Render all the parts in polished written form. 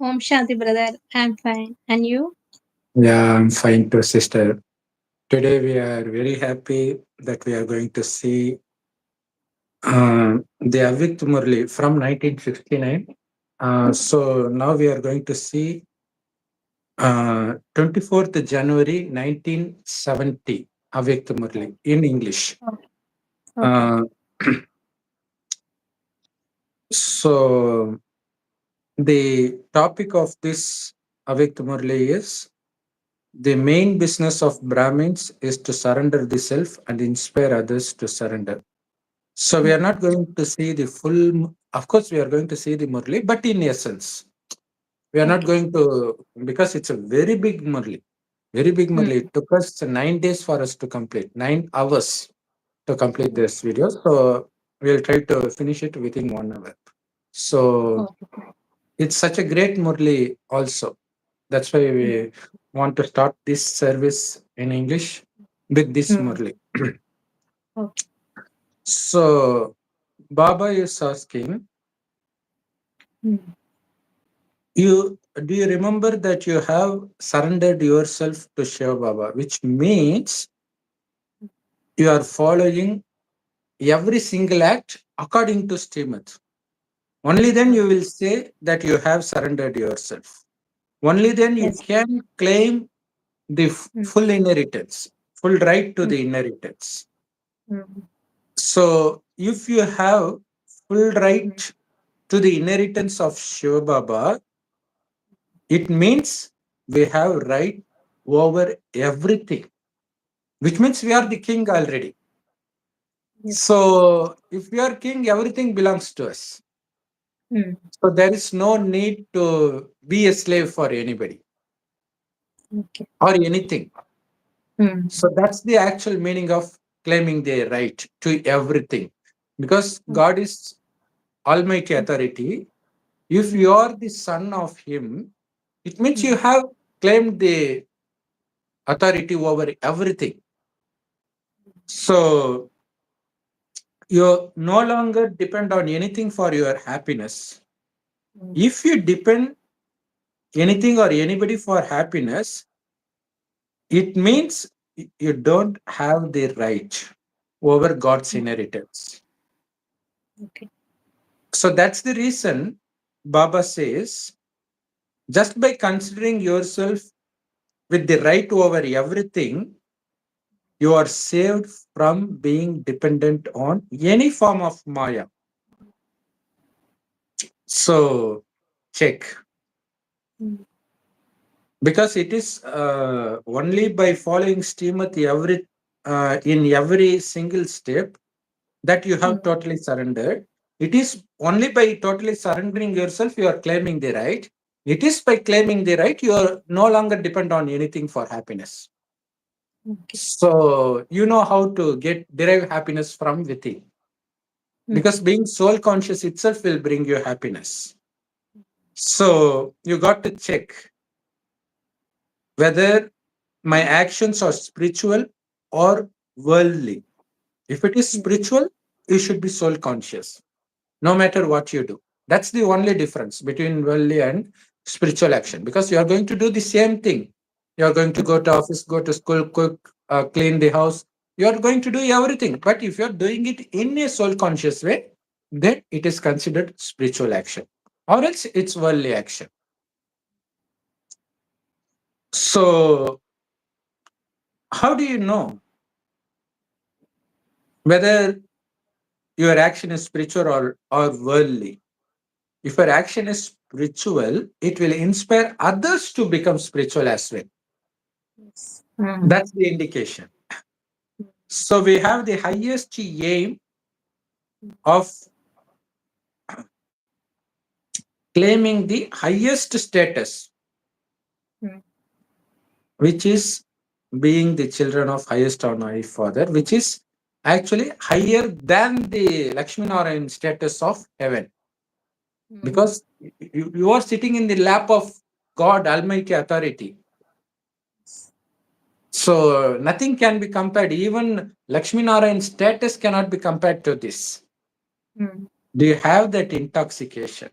Om Shanti, brother. I'm fine. And you? Yeah, I'm fine too, sister. Today we are very happy that we are going to see the Avyakt Murli from 1969. So now we are going to see 24th January 1970 Avyakt Murli in English. Okay. Okay. Uh, so the topic of this Avyakt Murli is the main business of Brahmins is to surrender the self and inspire others to surrender. So we are not going to see the full, of course, we are going to see the Murli, but in essence, we are not Okay. going to, because it's a very big Murli, very big Murli. Hmm. It took us 9 days for us to complete, 9 hours to complete Okay. this video. So we'll try to finish it within 1 hour. So Okay. it's such a great Murli also. That's why Hmm. we want to start this service in English with this Hmm. Murli. Okay. So Baba is asking, Hmm. do you remember that you have surrendered yourself to Shiva Baba, which means you are following every single act according to Srimad. Only then Hmm. you will say that you have surrendered yourself. Only then you Yes. can claim the Hmm. full inheritance, full right to Hmm. the inheritance. Hmm. So if you have full Hmm. right to the inheritance of Shiva Baba, it means we have right over everything, which means we are the king already. Yes. So if we are king, everything belongs to us. Hmm. So there is no need to be a slave for anybody Okay. or anything. Hmm. So that's the actual meaning of claiming the right to everything. Because Okay. God is Almighty authority. If Hmm. you are the son of Him, it means Hmm. you have claimed the authority over everything. So you no longer depend on anything for your happiness. Hmm. If you depend anything or anybody for happiness, it means you don't have the right over God's Hmm. inheritance. Okay. So that's the reason Baba says just by considering yourself with the right over everything, you are saved from being dependent on any form of Maya. So check. Hmm. Because it is only by following Srimati in every single step that you have Hmm. totally surrendered. It is only by totally surrendering yourself you are claiming the right. It is by claiming the right you are no longer depend on anything for happiness. Okay. So you know how to get derive happiness from within. Hmm. Because being soul conscious itself will bring you happiness. So you got to check whether my actions are spiritual or worldly. If it is Hmm. spiritual, you should be soul conscious, no matter what you do. That's the only difference between worldly and spiritual action because you are going to do the same thing. You are going to go Hmm. to office, go to school, cook, clean the house. You are going to do everything. But if you are doing it in a soul conscious way, then it is considered spiritual action, or else it's worldly action. So, how do you know whether your action is spiritual or worldly? If your action is spiritual, it will inspire others to become spiritual as well. Yes. Hmm. That's the indication. So we have the highest aim of claiming the highest status, Hmm. which is being the children of highest or high father, which is actually higher than the Lakshmi Narayan status of heaven. Hmm. Because you are sitting in the lap of God, Almighty authority. So nothing can be compared. Even Lakshmi Narayan status cannot be compared to this. Hmm. Do you have that intoxication?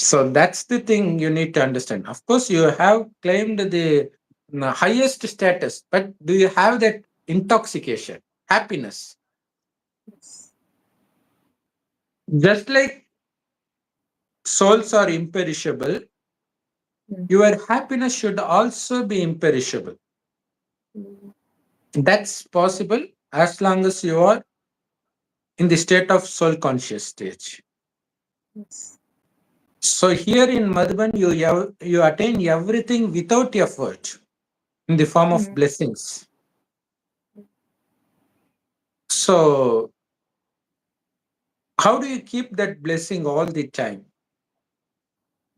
So that's the thing you need to understand. Of course, you have claimed the highest status, but do you have that intoxication, happiness? Yes. Just like souls are imperishable, Mm. your happiness should also be imperishable. Mm. That's possible as long as you are in the state of soul conscious stage. Yes. So here in Madhuban, you attain everything without effort in the form of Mm. blessings. So how do you keep that blessing all the time?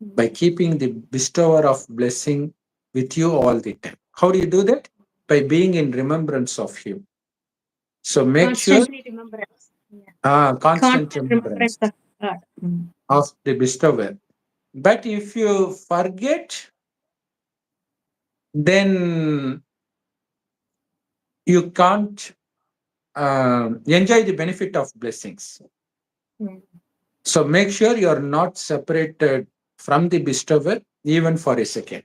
Mm. By keeping the bestower of blessing with you all the time. How do you do that? By being in remembrance of him. So make sure Constantly remembrance. Yeah. constant Constant remembrance remembrance of God. Mm. of the bestower. But if you forget, then you can't enjoy the benefit of blessings. Mm. So make sure you are not separated from the bestower even for a second.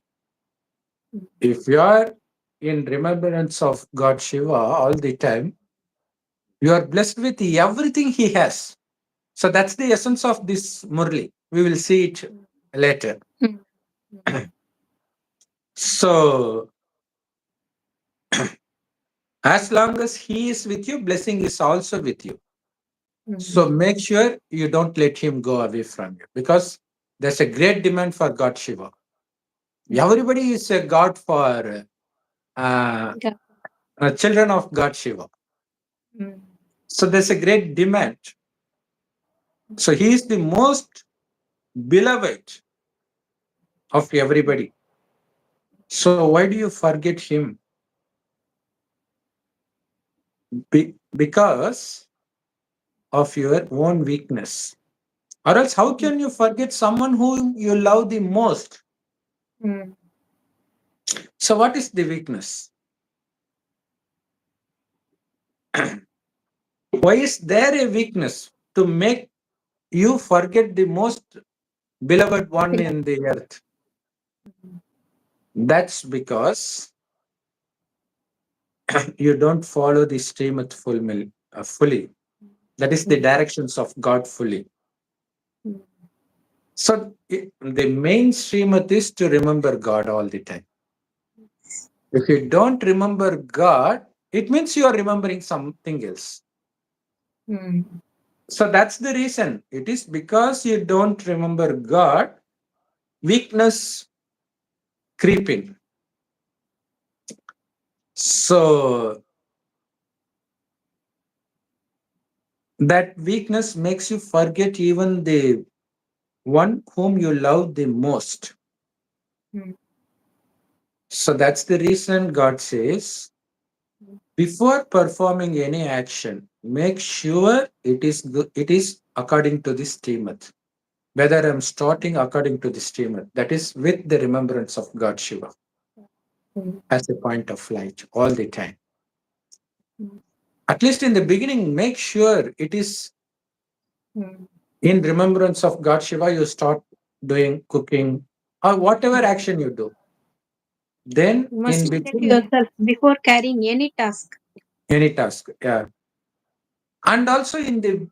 Mm. If you are in remembrance of God Shiva all the time, you are blessed with everything he has. So that's the essence of this Murli. We will see it later. Mm. Mm. So as long as he is with you, blessing is also with you. So Mm. make sure you don't let him go away from you because there's a great demand for God Shiva. Mm. Everybody is a God for uh, God. children of God Shiva. Mm. So there's a great demand. So he is the most beloved of everybody. So why do you forget him? Because of your own weakness. Or else, how Mm. can you forget someone whom you love the most? Mm. So, what is the weakness? Why is there a weakness to make you forget the most beloved one Beloved. in the earth? Mm. That's because you don't follow the stream fully. That is the Mm. directions of God fully. Mm. So, the main stream is to remember God all the time. If you don't remember God, it means you are remembering something else. Mm. So that's the reason. It is because you don't remember God, weakness creeping. So that weakness makes you forget even the one whom you love the most. Mm. So that's the reason God says, before performing any action, make sure it is according to this Srimad. Whether I'm starting according to the Srimad, that is with the remembrance of God Shiva Mm. as a point of light all the time. Mm. At least in the beginning, make sure it is Mm. in remembrance of God Shiva. You start doing cooking or whatever action you do. Then You must in check between yourself before carrying any task. any task, yeah. And also in the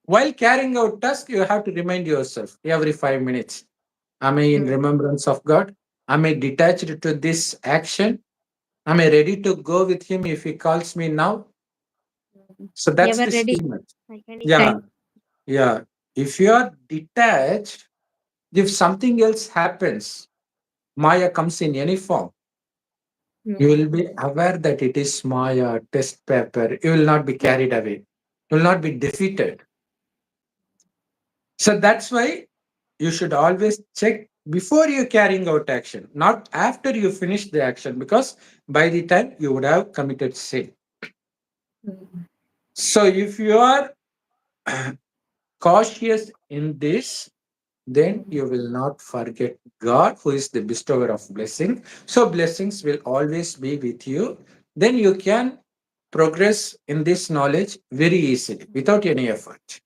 while carrying out task, you have to remind yourself every 5 minutes: Am I in Mm. remembrance of God? Am I detached to this action? Am I ready to go with Him if He calls me now? Mm. So that's Ever the ready, statement. like any Yeah, time. yeah. If you are detached, if something else happens, Maya comes in any form, you Mm. will be aware that it is Maya, test paper. You will not be carried away. You will not be defeated. So that's why you should always check before you carrying out action, not after you finish the action, because by the time you would have committed sin. Mm. So if you are cautious in this, then Mm. you will not forget God, who is the bestower of blessing. So blessings will always be with you. Then you can progress in this knowledge very easily without any effort.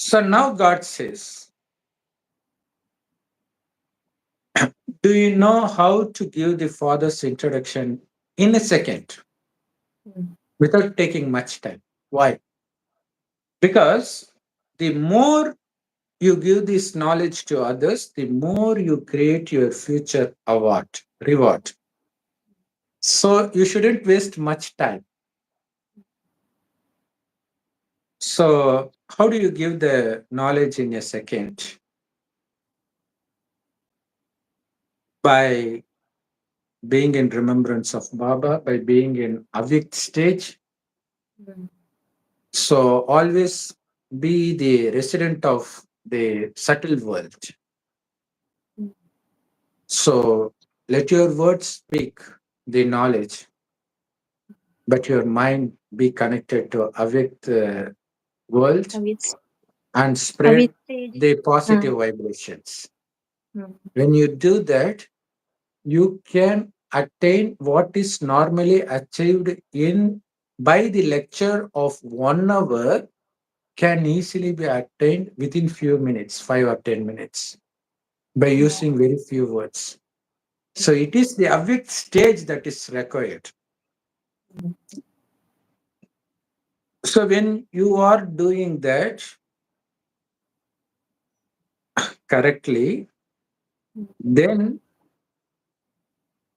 So now God says, do you know how to give the Father's introduction in a second mm, without taking much time? Why? Because the more you give this knowledge to others, the more you create your future reward. So you shouldn't waste much time. So, how do you give the knowledge in a second? By being in remembrance of Baba, by being in Avyakt stage. mm, So, always be the resident of the subtle world. mm, So, let your words speak the knowledge, but your mind be connected to Avyakt world Avyakt, and spread Avyakt stage. the Uh, positive vibrations. mm, When you do that, you can attain what is normally achieved in by the lecture of 1 hour can easily be attained within few minutes, 5 or 10 minutes, by yeah. using very few words. So Mm, it is the awake stage that is required. mm, So when you are doing that correctly, mm, then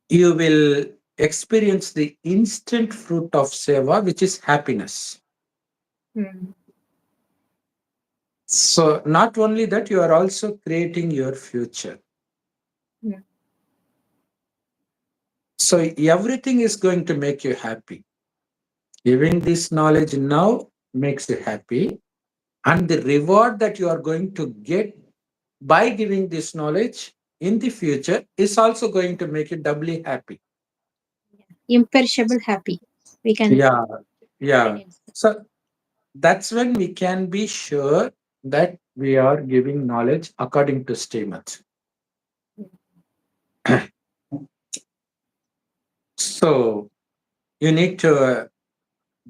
you will experience the instant fruit of seva, which is happiness. mm, So not only that, you are also creating your future. mm, So everything is going to make you happy. Giving this knowledge now makes you happy. And the reward that you are going to get by giving this knowledge in the future is also going to make you doubly happy. imperishable happy. We can Yeah, say yeah. it. So that's when we can be sure that we are giving knowledge according to statement. Mm, So you need to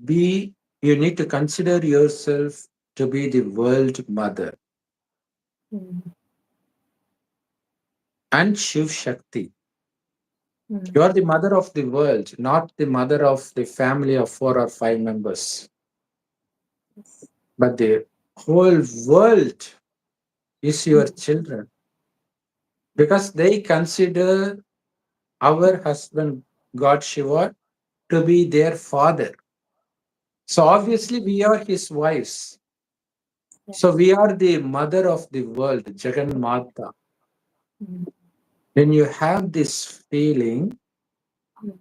be you need to consider yourself to be the world mother mm, and Shiv Shakti. mm, You are the mother of the world, not the mother of the family of 4 or 5 members, yes, but the whole world is your mm, children yes, because they consider our husband God Shiva to be their father. So mm, obviously we are his wives. So yes, we are the mother of the world, Jagan Mata. mm, When you have this feeling, mm,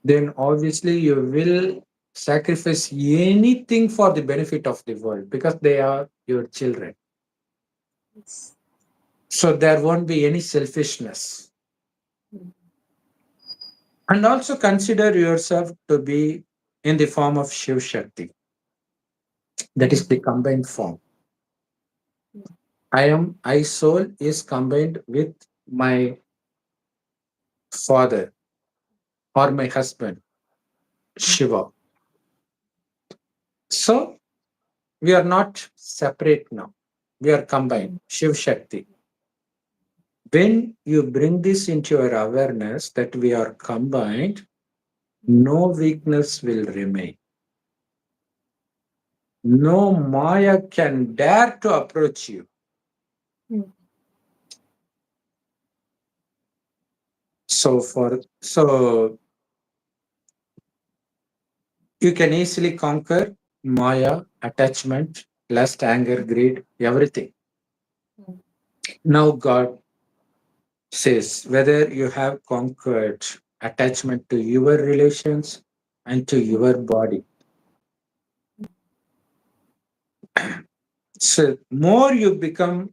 then obviously you will sacrifice anything for the benefit of the world because they are your children. yes, So there won't be any selfishness. mm, And also consider yourself to be in the form of Shiv Shakti. That is mm, the combined form. mm, I soul is combined with my father or my husband, mm, Shiva. So we are not separate now. We are combined, mm, Shiv Shakti. When you bring this into your awareness that we are combined, no weakness will remain. No Maya can dare to approach you. mm, So you can easily conquer Maya, attachment, lust, anger, greed, everything. mm, Now God says whether you have conquered attachment to your relations and to mm, your body. So more you become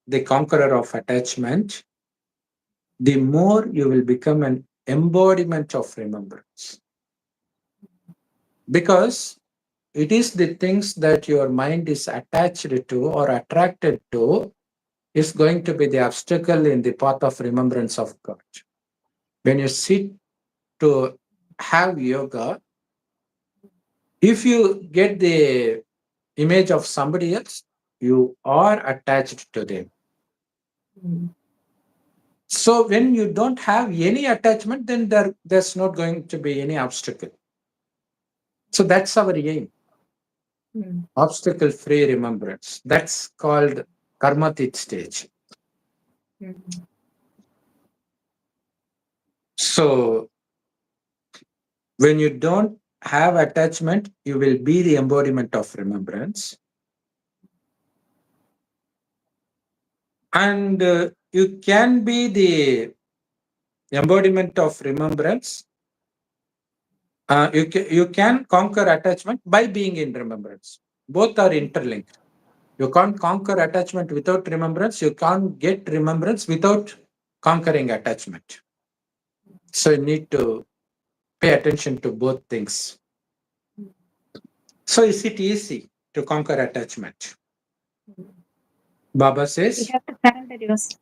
the conqueror of attachment, the more you will become an embodiment of remembrance. Because it is the things that your mind is attached to or attracted to is going to be the obstacle in the path of remembrance of God. When you sit to have yoga, if you get the image of somebody else, you are attached to them. Mm. So when you don't have any attachment, then there's not going to be any obstacle. So that's our aim, Mm. obstacle free remembrance. That's called karmatit stage. Mm. So when you don't have attachment, you will be the embodiment of remembrance. And you can be the embodiment of remembrance. You can conquer attachment by being in remembrance. Both are interlinked. You can't conquer attachment without remembrance. You can't get remembrance without conquering attachment. So you need to pay attention to both things. So is it easy to conquer attachment? Baba You says, have to surrender yourself.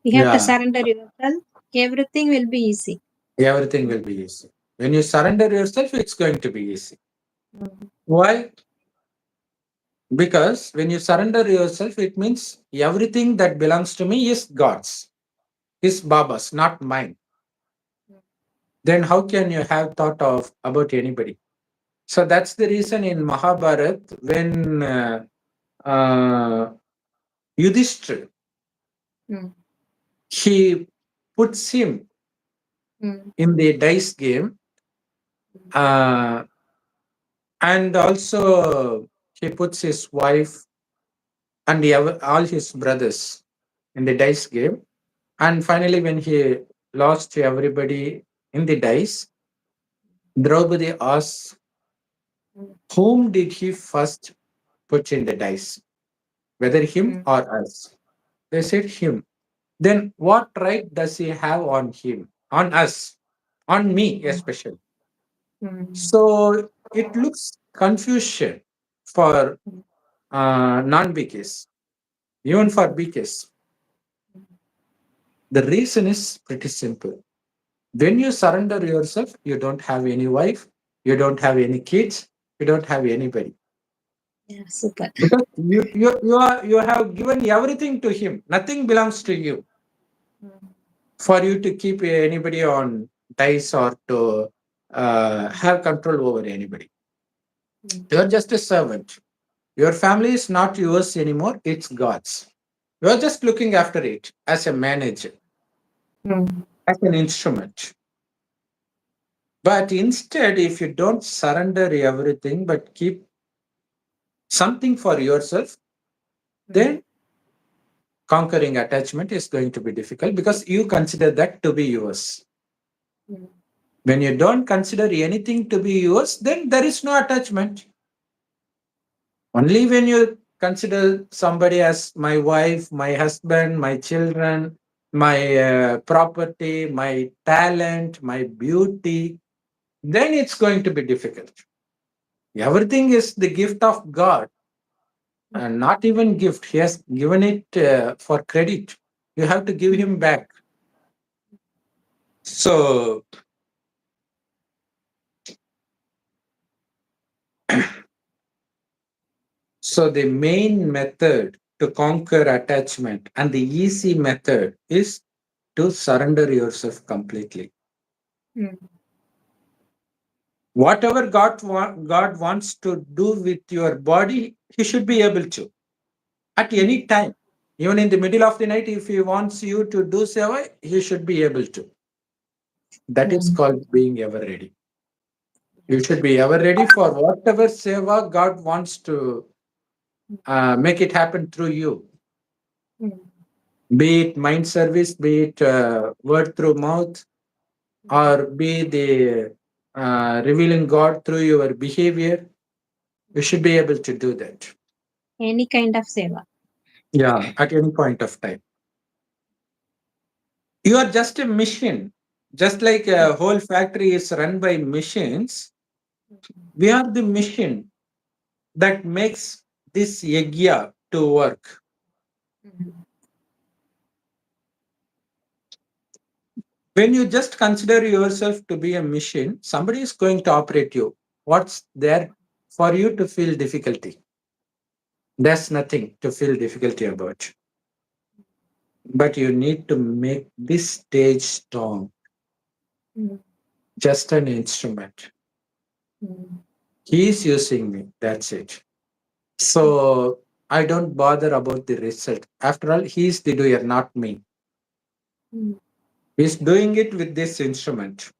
You have to yeah, surrender yourself. Everything will be easy. everything will be easy. When you surrender yourself, it's going to be easy. Mm. Why? Because when you surrender yourself, it means everything that belongs to me is God's, is Baba's, not mine. Then how can you have thought of about anybody? So that's the reason in Mahabharat when uh, Yudhishthira, Mm. he puts him Mm. in the dice game, uh, and also he puts his wife and all his brothers in the dice game. And finally, when he lost to everybody in the dice, Draupadi asks, Mm. whom did he first put in the dice? Whether him Mm. or us? They said him. Then what right does he have on him, on us, on me Mm. especially? Mm. So it looks confusion for Mm. non-BKs, even for BKs. The reason is pretty simple. When you surrender yourself, you don't have any wife, you don't have any kids, you don't have anybody. Yeah, super. Because you have given everything to him. Nothing belongs to you Mm. for you to keep anybody on dice or to have control over anybody. Mm. You're just a servant. Your family is not yours anymore, it's God's. You're just looking after it as a manager, Mm. as an instrument. But instead, if you don't surrender everything but keep something for yourself, Mm. then conquering attachment is going to be difficult because you consider that to be yours. Mm. When you don't consider anything to be yours, then there is no attachment. Only when you consider somebody as my wife, my husband, my children, my property, my talent, my beauty, then it's going to be difficult. Everything is the gift of God, and not even gift. He has given it for credit. You have to give him back. So, so the main method to conquer attachment and the easy method is to surrender yourself completely. Mm. Whatever God wants to do with your body, He should be able to at any time. Even in the middle of the night, if He wants you to do seva, He should be able to. That is Mm. called being ever ready. You should be ever ready for whatever seva God wants to make it happen through you. Mm. Be it mind service, be it word through mouth, or be the revealing God through your behavior. You should be able to do that. Any kind of seva. Yeah, at any point of time. You are just a machine. Just like a whole factory is run by machines, we are the machine that makes this yagya to work. Mm. When you just consider yourself to be a machine, somebody is going to operate you. What's there for you to feel difficulty? There's nothing to feel difficulty about. But you need to make this stage strong, Mm. just an instrument. Mm. He is using me. That's it. Mm. So I don't bother about the result. After all, he is the doer, not me. Mm. He's doing it with this instrument.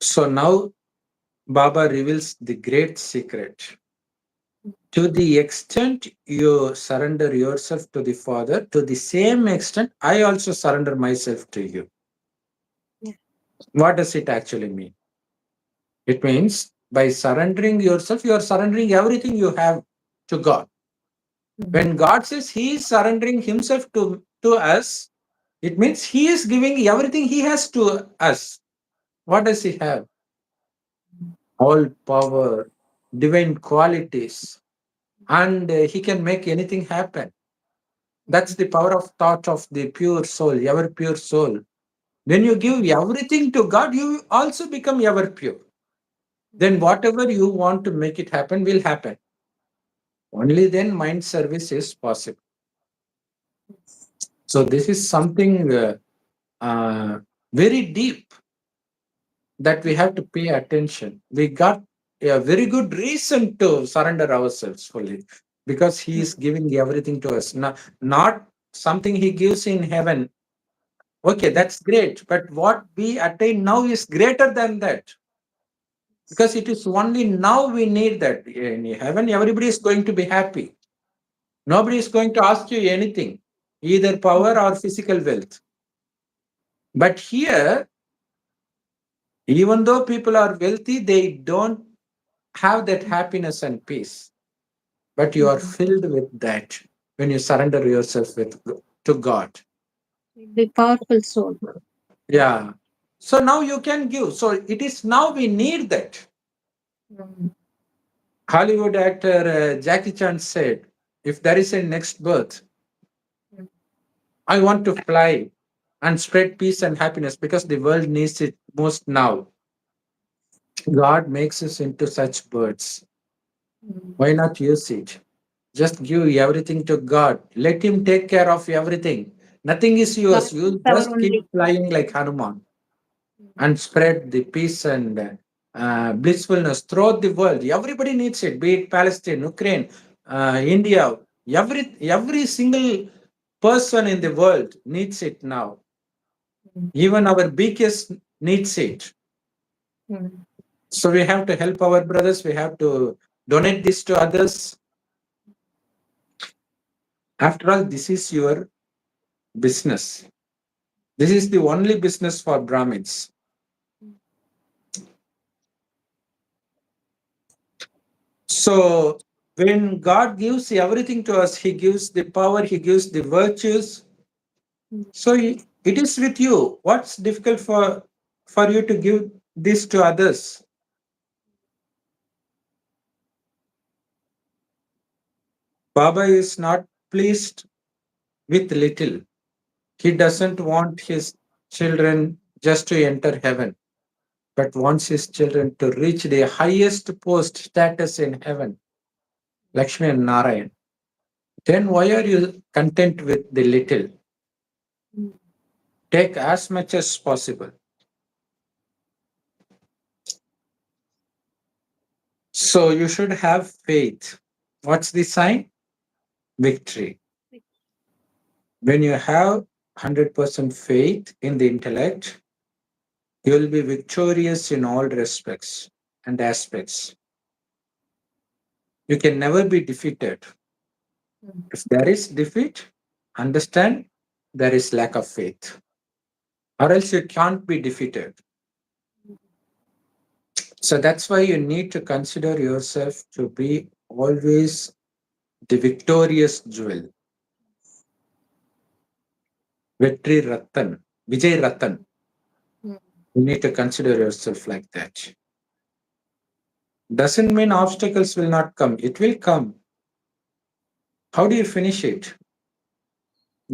So now Baba reveals the great secret. To the extent you surrender yourself to the Father, to the same extent, I also surrender myself to you. Yeah. What does it actually mean? It means by surrendering yourself, you are surrendering everything you have to God. Mm. When God says He is surrendering Himself to us, it means He is giving everything He has to us. What does He have? All power, divine qualities, and He can make anything happen. That's the power of thought of the pure soul, ever pure soul. When you give everything to God, you also become ever pure. Then whatever you want to make it happen will happen. Only then mind service is possible. Yes. So this is something uh, very deep that we have to pay attention. We got a very good reason to surrender ourselves fully because He is Mm. giving everything to us. Not something He gives in heaven. Okay, Mm. that's great. But what we attain now is greater than that because it is only now we need that. In heaven, everybody is going to be happy. Nobody is going to ask you anything, either power Mm. or physical wealth. But here, even though people are wealthy, they don't have that happiness and peace. But you are Mm. filled with that when you surrender yourself to God. The powerful soul. Yeah. So now you can give. So it is now we need that. Mm. Hollywood actor Jackie Chan said, if there is a next birth, Mm. I want to fly and spread peace and happiness because the world needs it most now. God makes us into such birds. Mm. Why not use it? Just give everything to God. Let Him take care of everything. Nothing is God yours. is You our just keep only. flying like Hanuman Mm. and spread the peace and blissfulness throughout the world. Everybody needs it, be it Palestine, Ukraine, India. Every single person in the world needs it now. Mm. Even our biggest needs it. Mm. So we have to help our brothers. We have to donate this to others. After all, this is your business. This is the only business for Brahmins. So when God gives everything to us, He gives the power, He gives the virtues. Mm. So it is with you. What's difficult for you to give this to others? Baba is not pleased with little. He doesn't want his children just to enter heaven, but wants his children to reach the highest post status in heaven, Lakshmi and Narayan. Then why are you content with the little? Mm. Take as much as possible. So you should have faith. What's the sign? Victory. When you have 100% faith in the intellect, you will be victorious in all respects and aspects. You can never be defeated. Mm. If there is defeat, understand there is lack of faith, or else you can't be defeated. So that's why you need to consider yourself to be always the victorious jewel, victory Ratan, Vijay Ratan. Mm. You need to consider yourself like that. Doesn't mean obstacles will not come. It will come. How do you finish it?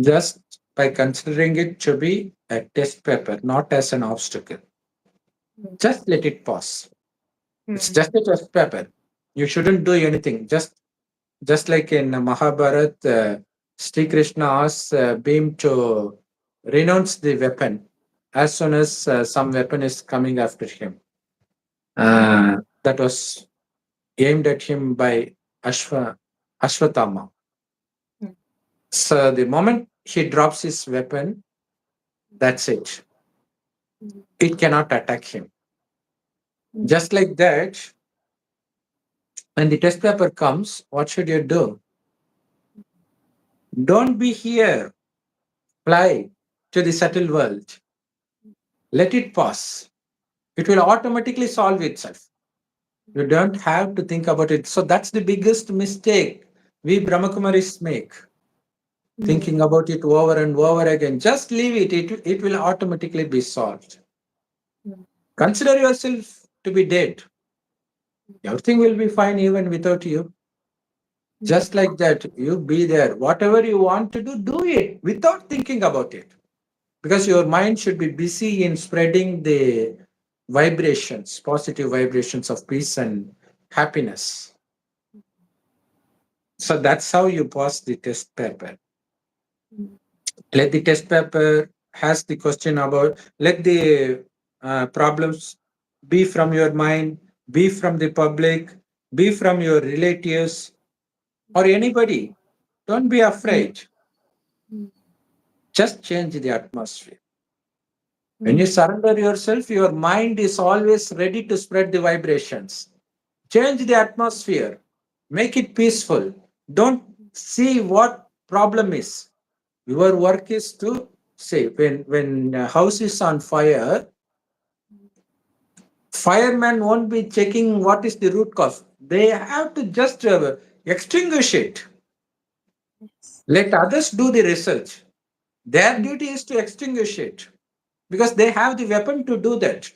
Just by considering it to be a test paper, not as an obstacle. Mm. Just let it pass. It's mm, just a test paper. You shouldn't do anything. Just like in Mahabharat, Sri Krishna asks Bhim to renounce the weapon as soon as some weapon is coming after him. That was aimed at him by Ashwatthama. mm, So the moment he drops his weapon, that's it. mm, It cannot attack him. mm, Just like that, when the test paper comes, what should you do? Don't be here. Fly to the subtle world. Let it pass. It will automatically solve itself. You don't have to think about it. So that's the biggest mistake we Brahmakumaris make. mm, Thinking about it over and over again. Just leave it. It will automatically be solved. mm, Consider yourself to be dead. Everything will be fine even without you. mm, Just like that, you be there. Whatever you want to do it without thinking about it. Because your mind should be busy in spreading the vibrations, positive vibrations of peace and happiness. So that's how you pass the test paper. mm, Let the test paper has the question about, let the problems be from your mind, be from the public, be from your relatives or anybody. Don't be mm, afraid. mm, Just change the atmosphere. When you mm, surrender yourself, your mind is always ready to spread the vibrations. Change the atmosphere. Make it peaceful. Don't see what problem is. Your work is to say when a house is on fire, firemen won't be checking what is the root cause. They have to just extinguish it. yes. Let others do the research. Their Mm, duty is to extinguish it because they have the weapon to do that.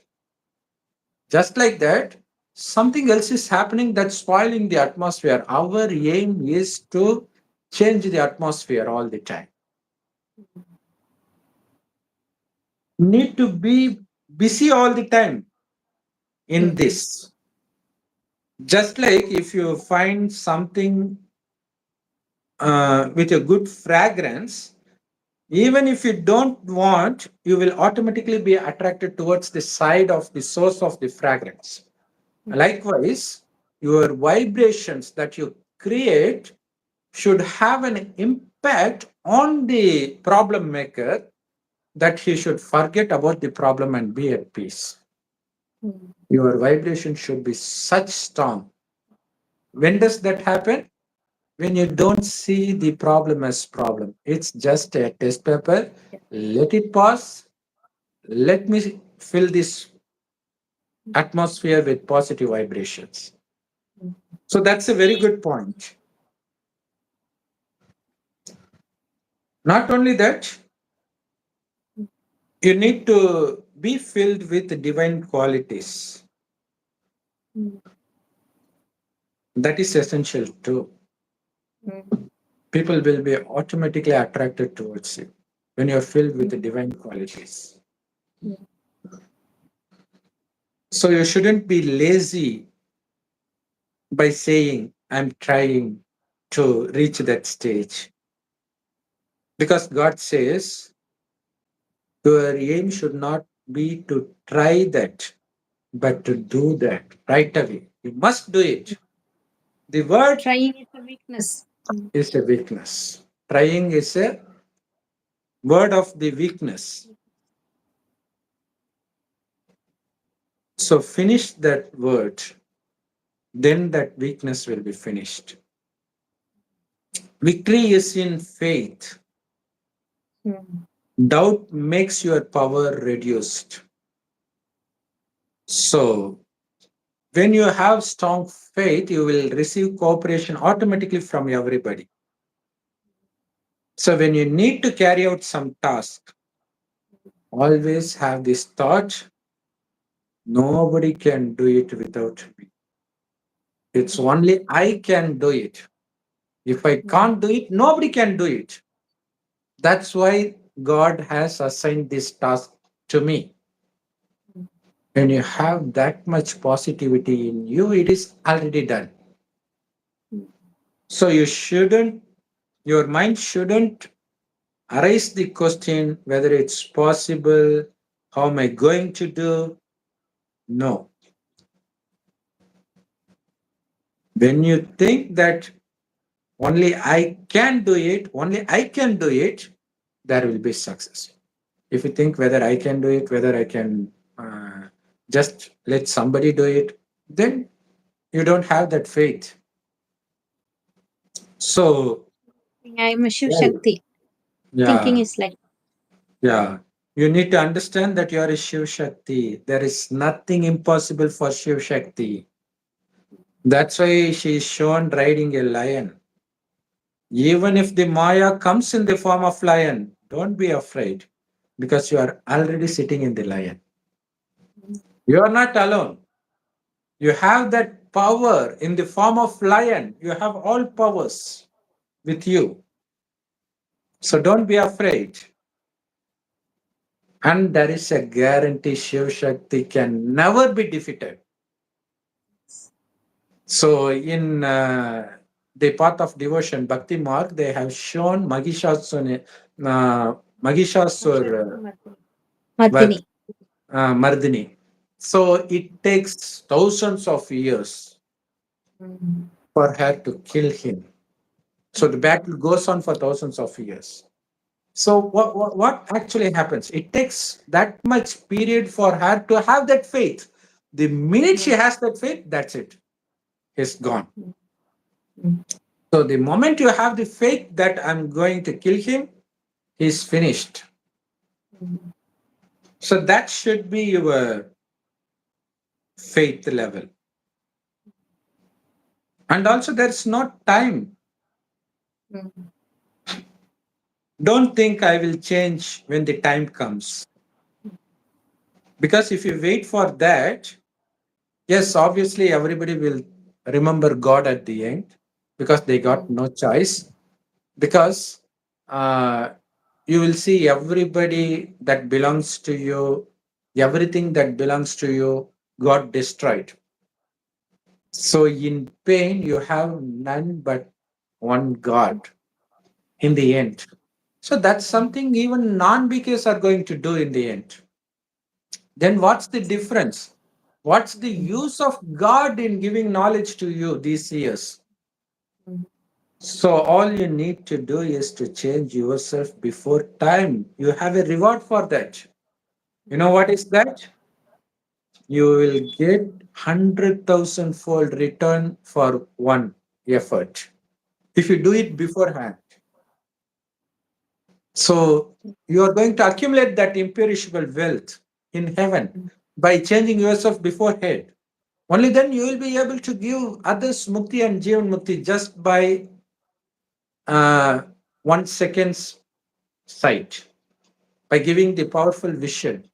Just like that, something else is happening that's spoiling the atmosphere. Our aim is to change the atmosphere all the time. Need to be busy all the time in mm, this. Just like if you find something with a good fragrance, even if you don't want, you will automatically be attracted towards the side of the source of the fragrance. mm, Likewise, your vibrations that you create should have an impact on the problem maker that he should forget about the problem and be at peace. mm, Your vibration should be such strong. When does that happen? When you don't see the problem as problem. It's just a test paper. yeah. Let it pass. Let me fill this Mm, atmosphere with positive vibrations. mm, So that's a very good point. Not only that, mm, you need to be filled with divine qualities. mm, That is essential too. mm, People will be automatically attracted towards you when you're filled with the mm, divine qualities. mm, So you shouldn't be lazy by saying, I'm trying to reach that stage. Because God says, your aim should not be to try that, but to do that right away. You must do mm. it. The word Trying is a weakness. Mm, is a weakness. Trying is a word of the weakness. So finish that word, then that weakness will be finished. Victory is in faith. mm, Doubt makes your power reduced. So when you have strong faith, you will receive cooperation automatically from everybody. So when you need to carry out some task, always have this thought, nobody can do it without me. It's mm, only I can do it. If I mm, can't do it, nobody can do it. That's why God has assigned this task to me. mm, When you have that much positivity in you, it is already done. So you shouldn't, your mind shouldn't arise the question whether it's possible, how am I going to do? No. When you think that only I can do it, only I can do it, there will be success. If you think whether I can do it, whether I can just let somebody do it, then you don't have that faith. So, I'm a Shiv well, Shakti. Thinking yeah, is like, yeah. You need to understand that you are a Shiv Shakti. There is nothing impossible for Shiv Shakti. That's why she is shown riding a lion. Even if the Maya comes in the form of lion, don't be afraid because you are already sitting in the lion. You are not alone. You have that power in the form of lion. You have all powers with you. So don't be afraid. And there is a guarantee Shiv Shakti can never be defeated. So in the path of devotion, Bhakti Marg, they have shown Mahishasur Mardini. Vard, Mardini. So it takes thousands of years Mm. for her to kill him. So the battle goes on for thousands of years. So what actually happens? It takes that much period for her to have that faith. The minute she has that faith, that's it. It's gone. So the moment you have the faith that I'm going to kill him, he's finished. So that should be your faith level. And also there's no time. Don't think I will change when the time comes. Because if you wait for that, yes, obviously everybody will remember God at the end because they got no choice. Because uh, you will see everybody that belongs to you, everything that belongs to you got destroyed. So in pain, you have none but one God in the end. So that's something even non-BKs are going to do in the end. Then what's the difference? What's the use of God in giving knowledge to you these years? So all you need to do is to change yourself before time. You have a reward for that. You know what is that? You will get 100,000 fold return for one effort if you do it beforehand. So you are going to accumulate that imperishable wealth in heaven by changing yourself beforehand. Only then you will be able to give others mukti and jivan mukti just by uh, 1 second's sight, by giving the powerful vision.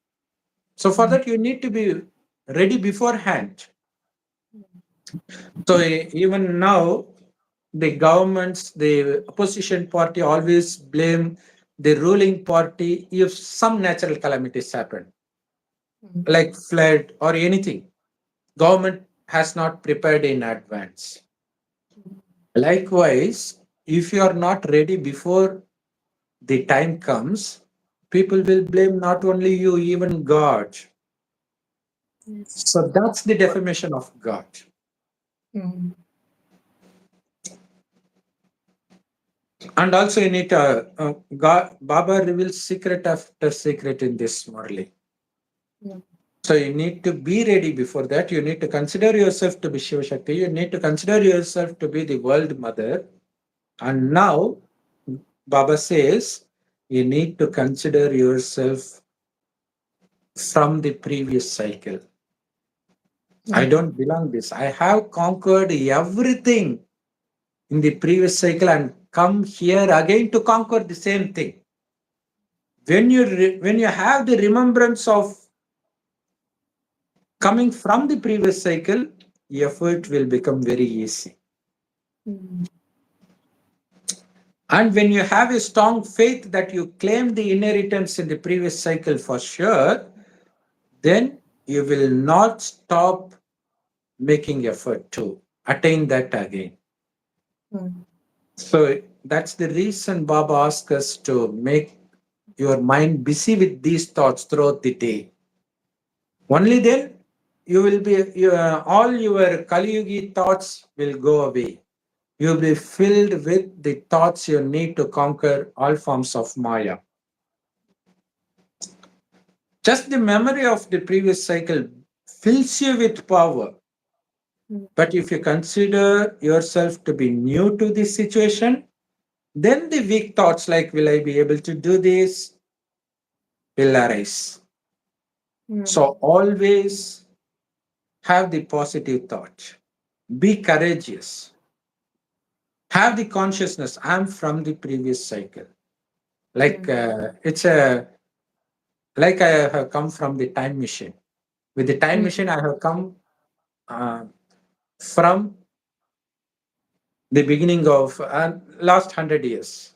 So for that you need to be ready beforehand. So even now, the governments, the opposition party always blame the ruling party if some natural calamities happen, like flood or anything. Government has not prepared in advance. Likewise, if you are not ready before the time comes, people will blame not only you, even God. Yes. So that's the defamation of God. Mm. And also, you need God, Baba reveals secret after secret in this Murli. Mm. So you need to be ready before that. You need to consider yourself to be Shiva Shakti. You need to consider yourself to be the world mother. And now, Baba says, you need to consider yourself from the previous cycle. I Mm. don't belong this. I have conquered everything in the previous cycle and come here again to conquer the same thing. When you have the remembrance of coming from the previous cycle, effort will become very easy. Mm. And when you have a strong faith that you claim the inheritance in the previous cycle for sure, then you will not stop making effort to attain that again. mm, So that's the reason Baba asks us to make your mind busy with these thoughts throughout the day. Only then you will be all your Kali Yugi thoughts will go away. You'll be filled with the thoughts you need to conquer all forms of Maya. Just the memory of the previous cycle fills you with power. mm, But if you consider yourself to be new to this situation, then the weak thoughts like, will I be able to do this, will arise. mm, So always have the positive thought. Be courageous. Have the consciousness. I'm from the previous cycle. Like mm, it's a like I have come from the time machine. With the time machine, mm, I have come uh, from the beginning of last 100 years.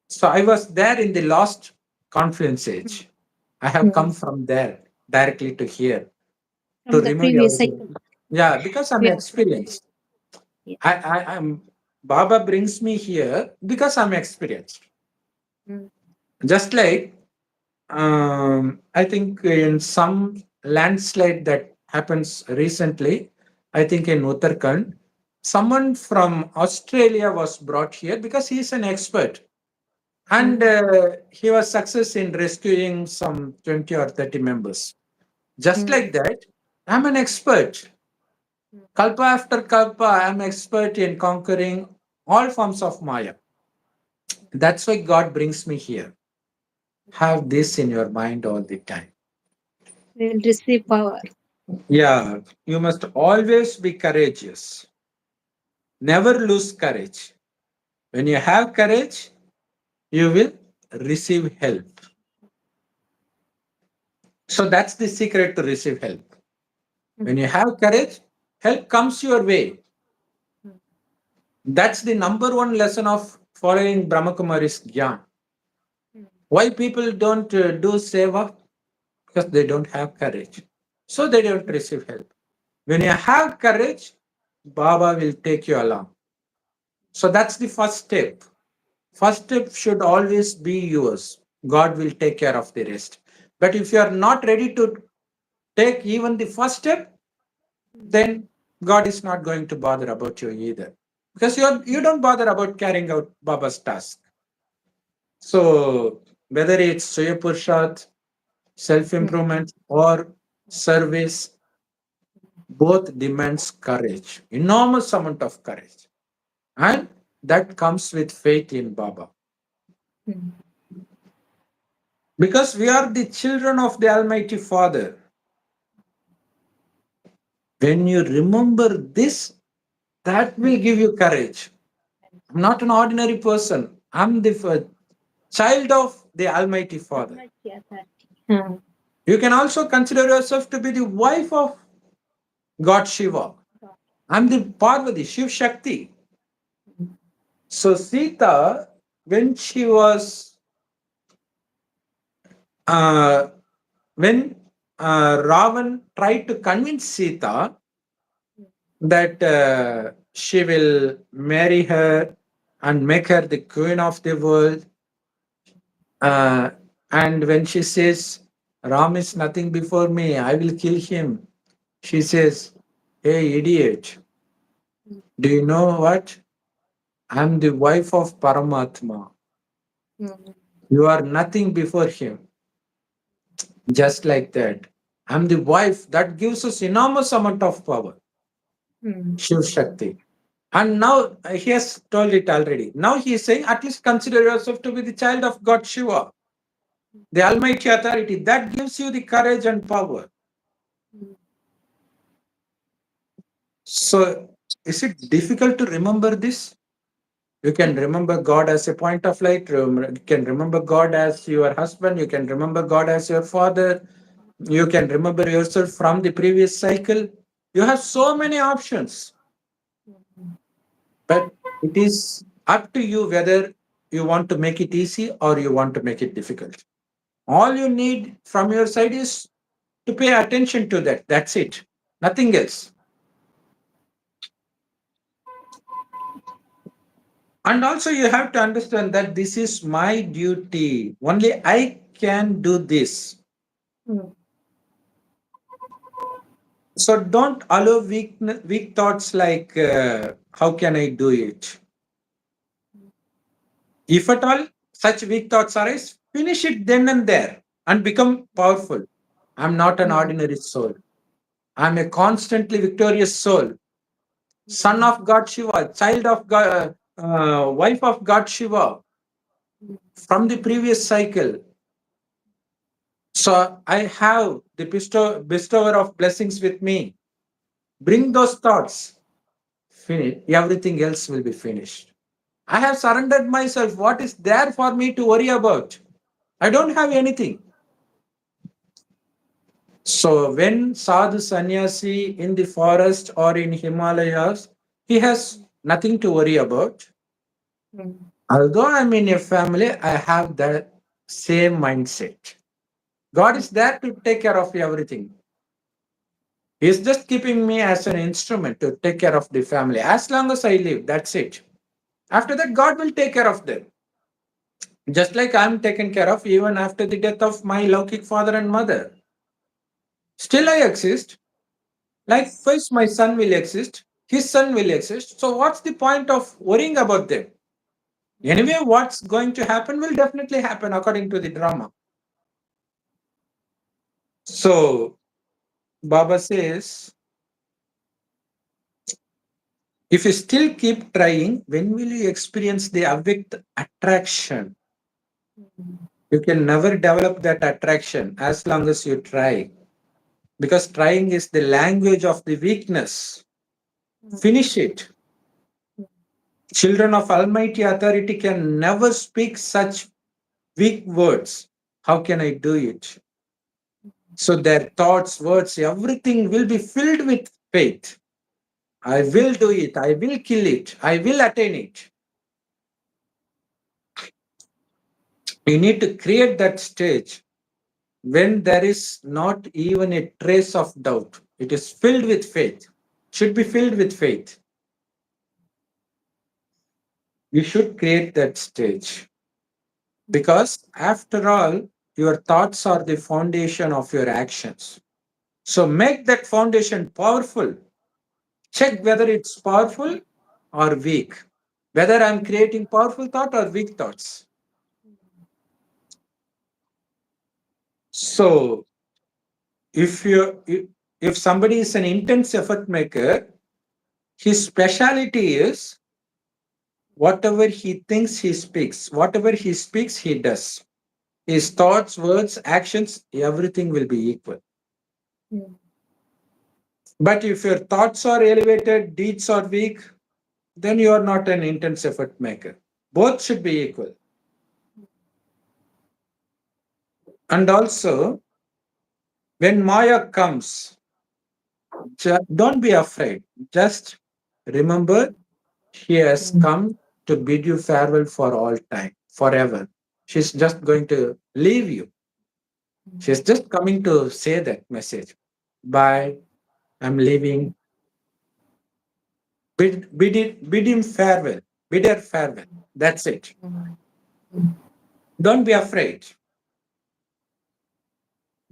So I was there in the last confluence mm, age. I have come mm. from there directly to here to From the remove previous everything. cycle, Yeah, because I'm we are from there. experienced. Yeah. I'm Baba brings me here because I'm experienced. Mm, Just like I think in some landslide that happens recently, I think in Uttarakhand, someone from Australia was brought here because he's an expert. And mm, he was success in rescuing some 20 or 30 members. Just mm, like that, I'm an expert. mm. Kalpa after kalpa, I'm expert in conquering all forms of Maya. That's why God brings me here. Have this in your mind all the time. We will receive power. Yeah, you must always be courageous. Never lose courage. When you have courage, you will receive help. So that's the secret to receive help. When Mm, you have courage, help comes your way. mm, That's the number one lesson of following Brahma Kumari's Gyan. mm, Why people don't do seva? Because they don't have courage. So they don't receive help. When you have courage, Baba will take you along. So that's the first step. First step should always be yours. God will take care of the rest. But if you are not ready to take even the first step, mm, then God is not going to bother about you either. Because you don't bother about carrying out Baba's task. So whether it's Suya Purshat, mm, self-improvement or service, both demands courage, enormous amount of courage. And that comes with faith in Baba. mm, Because we are the children of the Almighty Father. When you remember this, that will mm. give you courage. I'm not an ordinary person. I'm the child of the Almighty Father. Almighty authority. Mm, You can also consider yourself to be the wife of God Shiva. God. I'm the Parvati, Shiv Shakti. Mm, So Sita, when she was, uh, when Ravan tried to convince Sita mm, that she will marry her and make her the queen of the world, uh, and when she says, Ram is nothing before me, I will kill him, she says, hey, idiot, mm, do you know what? I'm the wife of Paramatma. mm, You are nothing before him. Just like that. I'm the wife. That gives us enormous amount of power. mm, Shiv Shakti. And now he has told it already. Now he is saying, at least consider yourself to be the child of God Shiva, the Almighty Authority. That gives you the courage and power. mm. So, is it difficult to remember this? You can remember God as a point of light. You can remember God as your husband. You can remember God as your father. You can remember yourself from the previous cycle. You have so many options, Mm, but it is up to you whether you want to make it easy or you want to make it difficult. All you need from your side is to pay attention to that. That's it. Nothing else. And also, you have to understand that this is my duty. Only I can do this. mm, So don't allow weak thoughts like, how can I do it? If at all such weak thoughts arise, finish it then and there and become powerful. I'm not an mm, ordinary soul. I'm a constantly victorious soul, son mm, of God Shiva, child of God, wife of God Shiva mm, from the previous cycle. So I have the bestower of blessings with me. Bring those thoughts. Finish. Everything else will be finished. I have surrendered myself. What is there for me to worry about? I don't have anything. So when sadhu sannyasi in the forest or in Himalayas, he has nothing to worry about. mm, Although I'm in a family, I have that same mindset. God is there to take care of everything. He's just keeping me as an instrument to take care of the family. As long as I live, that's it. After that, God will take care of them. Just like I'm taken care of even after the death of my Laukik father and mother. Still, I exist. Likewise, my son will exist. His son will exist. So, what's the point of worrying about them? Anyway, what's going to happen will definitely happen according to the drama. So, Baba says, if you still keep trying, when will you experience the Avyakt attraction? You can never develop that attraction as long as you try. Because trying is the language of the weakness. Finish it. Children of Almighty Authority can never speak such weak words. How can I do it? So their thoughts, words, everything will be filled with faith. I will do it. I will kill it. I will attain it. You need to create that stage when there is not even a trace of doubt. It is filled with faith. Should be filled with faith. You should create that stage because, after all, your thoughts are the foundation of your actions. So make that foundation powerful. Check whether it's powerful or weak, whether I'm creating powerful thought or weak thoughts. So if you if somebody is an intense effort maker, his speciality is whatever he thinks he speaks, whatever he speaks he does. His thoughts, words, actions, everything will be equal. mm, But if your thoughts are elevated, deeds are weak, then you are not an intense effort maker. Both should be equal. And also, when Maya comes, don't be afraid. Just remember, she has mm, come to bid you farewell for all time, forever. She's just going to leave you. She's just coming to say that message. Bye. I'm leaving. Bid him farewell. Bid her farewell. That's it. mm, mm, Don't be afraid.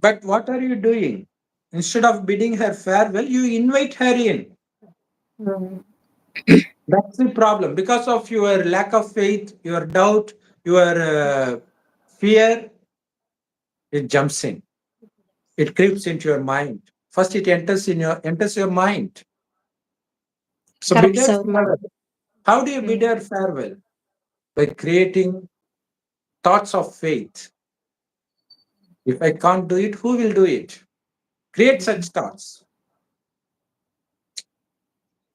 But what are you doing? Instead of bidding her farewell, you invite her in. mm, That's the problem. Because of your lack of faith, your doubt, your fear, it jumps in. It creeps into your mind. First, it enters your mind. So bid correct, her sir. farewell. How do you bid Mm, her farewell? By creating thoughts of faith. If I can't do it, who will do it? Create such mm, thoughts.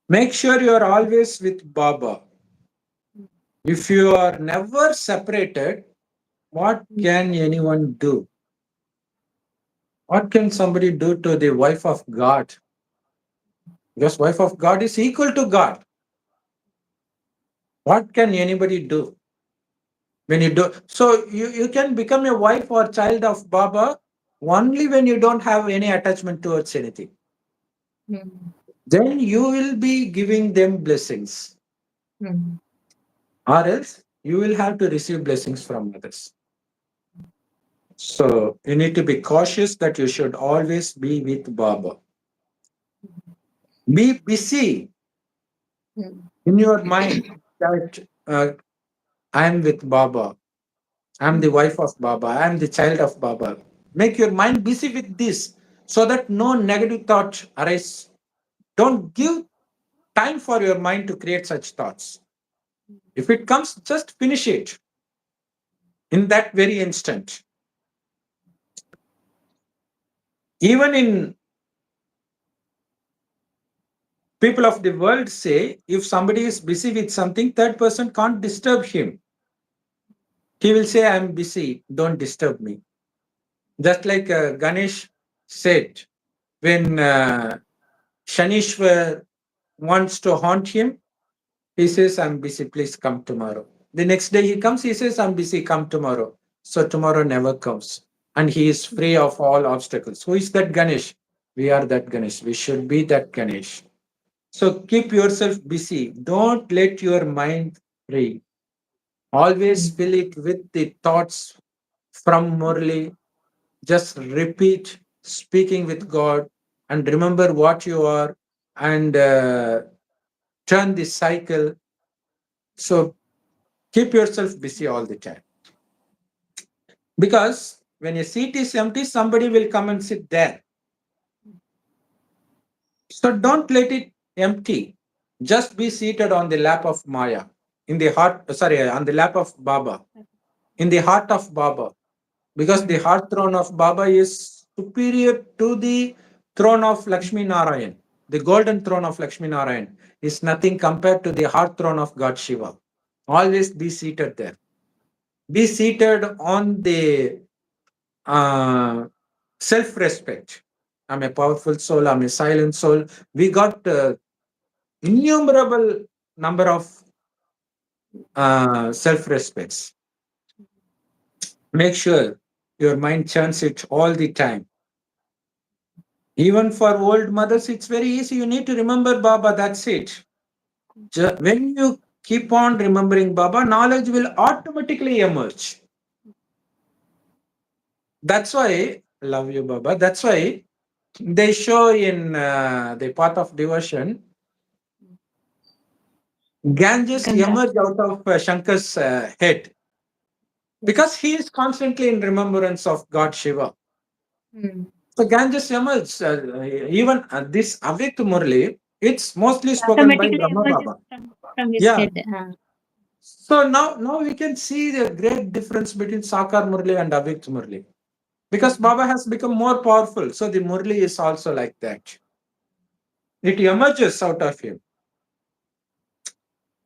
Make sure you are always with Baba. If you are never separated, what mm, can anyone do? What can somebody do to the wife of God? Because wife of God is equal to God. What can anybody do when you do? So you can become a wife or child of Baba only when you don't have any attachment towards anything. mm, Then you will be giving them blessings, mm, or else you will have to receive blessings from others. So you need to be cautious that you should always be with Baba. Be busy mm, in your mind that I am with Baba, I am the mm, wife of Baba, I am the child of Baba. Make your mind busy with this so that no negative thought arise. Don't give time for your mind to create such thoughts. If it comes, just finish it in that very instant. Even in people of the world say, if somebody is busy with something, third person can't disturb him. He will say, I'm busy, don't disturb me. Just like Ganesh said, when Shanishwar wants to haunt him, he says, I'm busy, please come tomorrow. The next day he comes, he says, I'm busy, come tomorrow. So tomorrow never comes. And he is free of all obstacles. Who is that Ganesh? We are that Ganesh. We should be that Ganesh. So keep yourself busy. Don't let your mind free. Always mm, fill it with the thoughts from Murli. Just repeat speaking with God and remember what you are and turn the cycle. So keep yourself busy all the time. Because when a seat is empty, somebody will come and sit there. So don't let it empty. Just be seated on the lap of Maya, in the heart, sorry, on the lap of Baba, in the heart of Baba. Because the mm, heart throne of Baba is superior to the throne of Lakshmi Narayan. The golden throne of Lakshmi Narayan is nothing compared to the heart throne of God Shiva. Always be seated there. Be seated on the self respect. I'm a powerful soul, I'm a silent soul. We got innumerable number of self respects. Make sure your mind churns it all the time. Even for old mothers, it's very easy. You need to remember Baba, that's it. When you keep on remembering Baba, knowledge will automatically emerge. That's why, love you, Baba. That's why they show in the path of devotion, Ganges Ganga. emerged out of Shankar's head because he is constantly in remembrance of God Shiva. Mm. So Ganges emerged. Even this Avyakt Murli, it's mostly spoken by Automatically Brahma emerges Baba. from his Yeah. head. So now we can see the great difference between Sakar Murli and Avyakt Murli because Mm, Baba has become more powerful. So the Murli is also like that. It emerges out of him.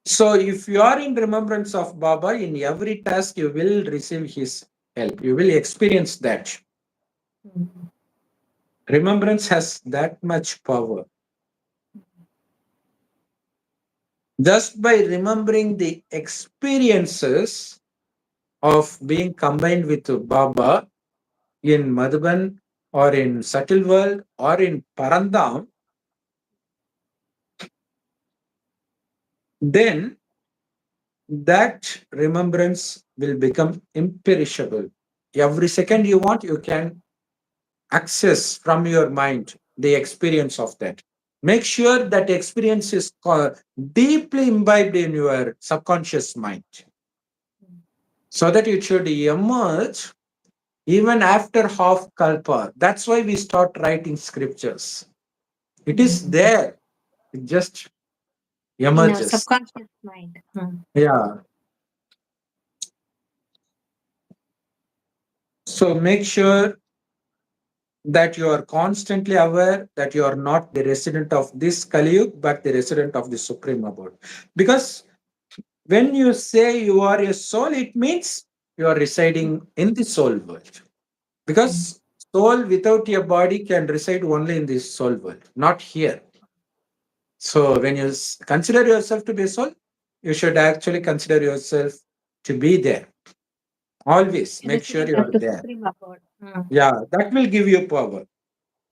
So if you are in remembrance of Baba, in every task you will receive his help. You will experience that. mm, Remembrance has that much power. Just by remembering the experiences of being combined with Baba in Madhuban or in Subtle World or in Parandam, then that remembrance will become imperishable. Every second you want, you can access from your mind the experience of that. Make sure that experience is deeply imbibed in your subconscious mind so that it should emerge even after half kalpa. That's why we start writing scriptures. It is mm. there, it just In our emerges. subconscious mind. Mm, Yeah. So make sure that you are constantly aware that you are not the resident of this Kali Yuga, but the resident of the Supreme Abode. Because when you say you are a soul, it means you are residing in the soul world. mm. Because soul without a body can reside only in the soul world, not here. So when you consider yourself to be a soul, you should actually consider yourself to be there. Always make sure Resident you of are the there. Supreme Abode. Mm. Yeah, that will give you power.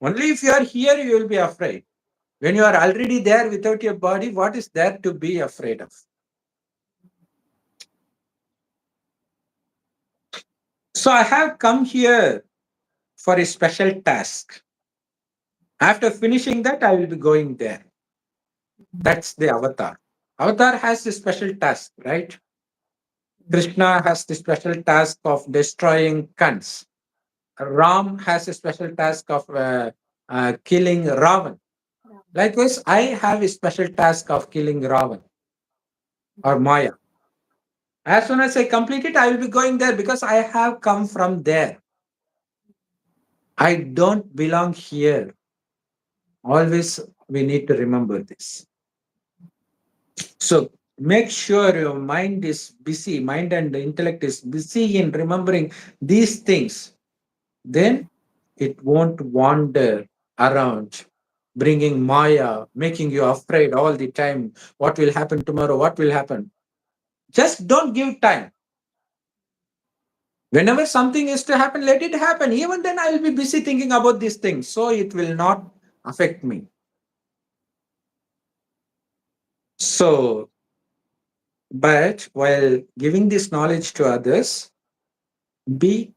Only if you are here, you will be afraid. When you are already there without your body, what is there to be afraid of? So I have come here for a special task. After finishing that, I will be going there. That's the avatar. Avatar has a special task, right? Krishna has the special task of destroying Kans. Ram has a special task of killing Ravan. Likewise, I have a special task of killing Ravan or Maya. As soon as I complete it, I will be going there because I have come from there. I don't belong here. Always, we need to remember this. So, make sure your mind is busy, mind and intellect is busy in remembering these things. Then it won't wander around, bringing Maya, making you afraid all the time. What will happen tomorrow? What will happen? Just don't give time. Whenever something is to happen, let it happen. Even then, I will be busy thinking about these things. So it will not affect me. So, but while giving this knowledge to others, be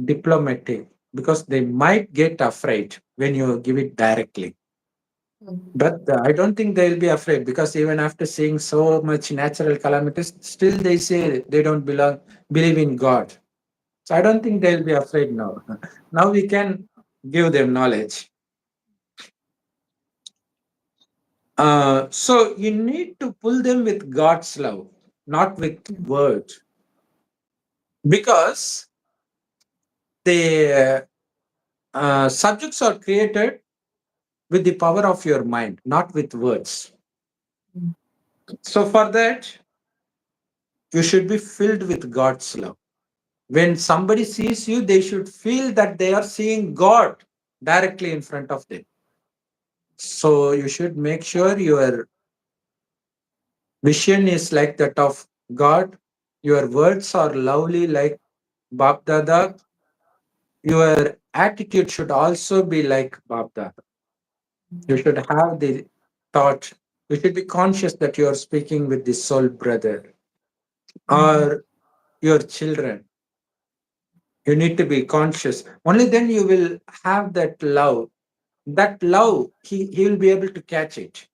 diplomatic because they might get afraid when you give it directly. But I don't think they'll be afraid because even after seeing so much natural calamities, still they say they don't believe in God. So I don't think they'll be afraid now. Now we can give them knowledge. So you need to pull them with God's love, not with words, because the subjects are created with the power of your mind, not with words. So for that, you should be filled with God's love. When somebody sees you, they should feel that they are seeing God directly in front of them. So you should make sure your vision is like that of God. Your words are lovely like Bap Dada. Your attitude should also be like Bap Dada. You should have the thought. You should be conscious that you are speaking with the soul brother or your children. You need to be conscious. Only then you will have that love. That love, he will be able to catch it.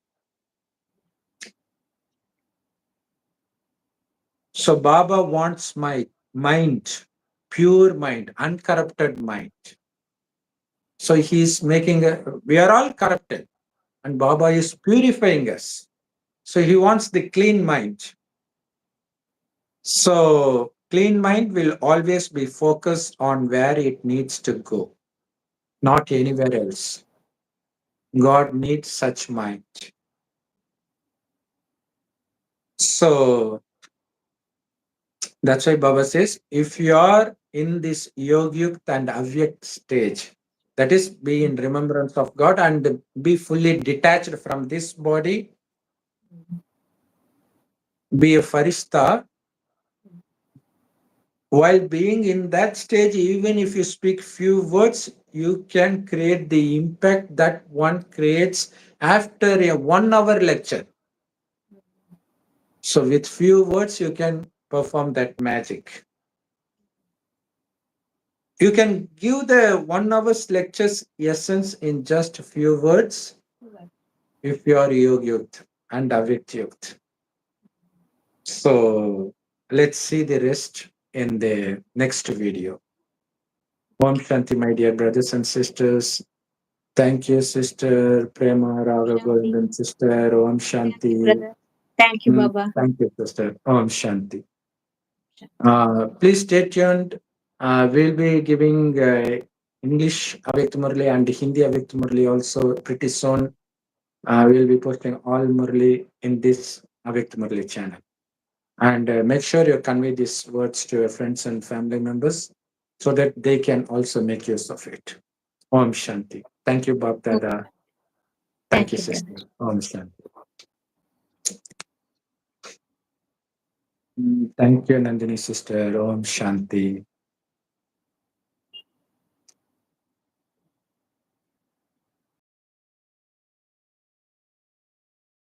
So Baba wants my mind, pure mind, uncorrupted mind. So he's making we are all corrupted and Baba is purifying us. So he wants the clean mind. So clean mind will always be focused on where it needs to go, not anywhere else. God needs such mind. So that's why Baba says, if you are in this Yogyukt and Avyakt stage, that is, be in remembrance of God and be fully detached from this body, be a farista. While being in that stage, even if you speak few words, you can create the impact that one creates after a 1 hour lecture. So with few words, you can perform that magic. You can give the 1 hour's lectures essence in just a few words if you are Yog Youth and Avyakt Youth. So let's see the rest in the next video. Om Shanti, my dear brothers and sisters. Thank you, Sister Prema Shanti. Raghagovindan, Sister Om Thank you, Shanti. brother. Thank you, Baba. Thank you, Sister Om Shanti. Please stay tuned. We'll be giving English Avyakt Murli and Hindi Avyakt Murli also pretty soon. We'll be posting all Murli in this Avyakt Murli channel. And make sure you convey these words to your friends and family members so that they can also make use of it. Om Shanti. Thank you, Bab Oh, Dada. Thank thank you, you, brother. sister. Om Shanti. Thank you, Nandini sister. Om Shanti.